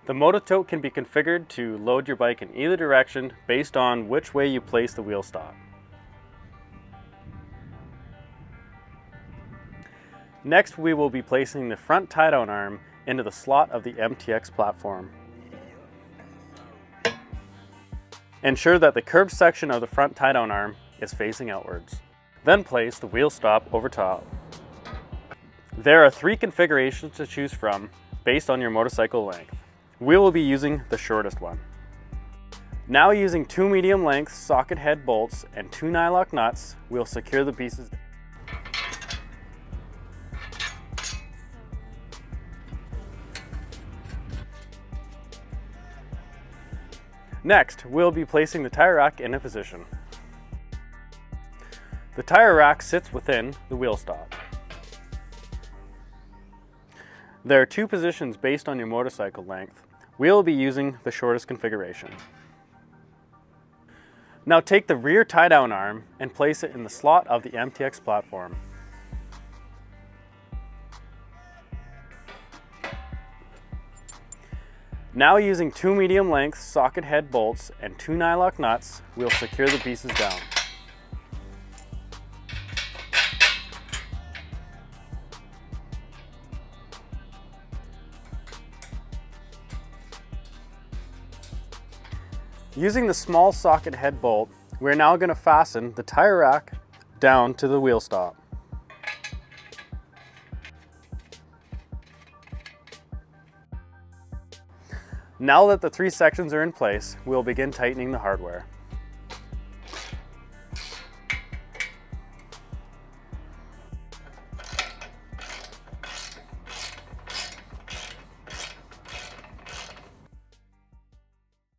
The MotoTote can be configured to load your bike in either direction based on which way you place the wheel stop. Next, we will be placing the front tie-down arm into the slot of the MTX platform. Ensure that the curved section of the front tie-down arm is facing outwards. Then place the wheel stop over top. There are 3 configurations to choose from based on your motorcycle length. We will be using the shortest one. Now, using 2 medium length socket head bolts and 2 nylock nuts, we'll secure the pieces. Next, we'll be placing the tire rack into position. The tire rack sits within the wheel stop. There are 2 positions based on your motorcycle length. We'll be using the shortest configuration. Now take the rear tie-down arm and place it in the slot of the MTX platform. Now, using 2 medium length socket head bolts and 2 nylock nuts, we'll secure the pieces down. Using the small socket head bolt, we're now going to fasten the tire rack down to the wheel stop. Now that the 3 sections are in place, we'll begin tightening the hardware.